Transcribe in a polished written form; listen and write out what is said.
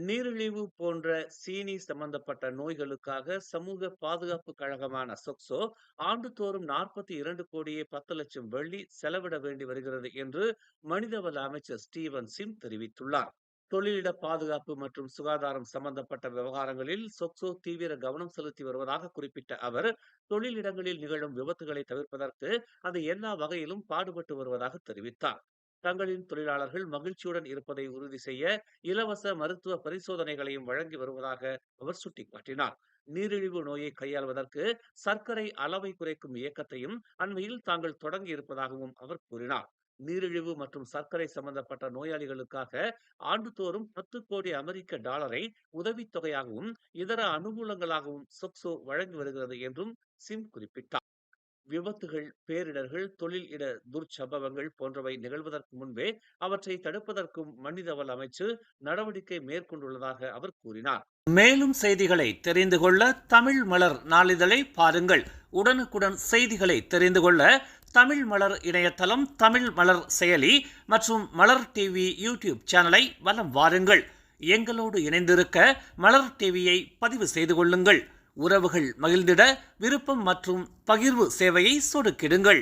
நீரிழிவு போன்ற சீனி சம்பந்தப்பட்ட நோய்களுக்காக சமூக பாதுகாப்பு கழகமான சொக்சோ ஆண்டுதோறும் 42 கோடியே 10 லட்சம் வெள்ளி செலவிட வேண்டி வருகிறது என்று மனிதவள அமைச்சர் ஸ்டீவன் சிம் தெரிவித்துள்ளார். தொழிலிட பாதுகாப்பு மற்றும் சுகாதாரம் சம்பந்தப்பட்ட விவகாரங்களில் சொக்சோ தீவிர கவனம் செலுத்தி வருவதாக குறிப்பிட்ட அவர், தொழிலிடங்களில் நிகழும் விபத்துகளை தவிர்ப்பதற்கு அது எல்லா வகையிலும் பாடுபட்டு வருவதாக தெரிவித்தார். தங்களின் தொழிலாளர்கள் மகிழ்ச்சியுடன் இருப்பதை உறுதி செய்ய இலவச மருத்துவ பரிசோதனைகளையும் வழங்கி வருவதாக அவர் சுட்டிக்காட்டினார். நீரிழிவு நோயை கையாள்வதற்கு சர்க்கரை அளவை குறைக்கும் இயக்கத்தையும் அண்மையில் தாங்கள் தொடங்கி இருப்பதாகவும் அவர் கூறினார். நீரிழிவு மற்றும் சர்க்கரை சம்பந்தப்பட்ட நோயாளிகளுக்காக ஆண்டுதோறும் 10 கோடி அமெரிக்க டாலரை உதவித்தொகையாகவும் இதர அனுகூலங்களாகவும் சொக்சோ வழங்கி வருகிறது என்றும் சிம் குறிப்பிட்டார். விபத்துகள், பேரிடர்கள், தொழில் இட துர்ச்சம்பவங்கள் போன்றவை நிகழ்வதற்கு முன்பே அவற்றை தடுப்பதற்கும் மனிதவள அமைச்சு நடவடிக்கை மேற்கொண்டுள்ளதாக அவர் கூறினார். மேலும் செய்திகளை தெரிந்து கொள்ள தமிழ் மலர் நாளிதழை பாருங்கள். உடனுக்குடன் செய்திகளை தெரிந்து கொள்ள தமிழ் மலர் இணையதளம், தமிழ் மலர் செயலி மற்றும் மலர் டிவி யூடியூப் சேனலை வலம் வாருங்கள். எங்களோடு இணைந்திருக்க மலர் டிவியை பதிவு செய்து கொள்ளுங்கள். உறவுகள் மகிழ்ந்திட விருப்பம் மற்றும் பகிர்வு சேவையை சொடுக்கிடுங்கள்.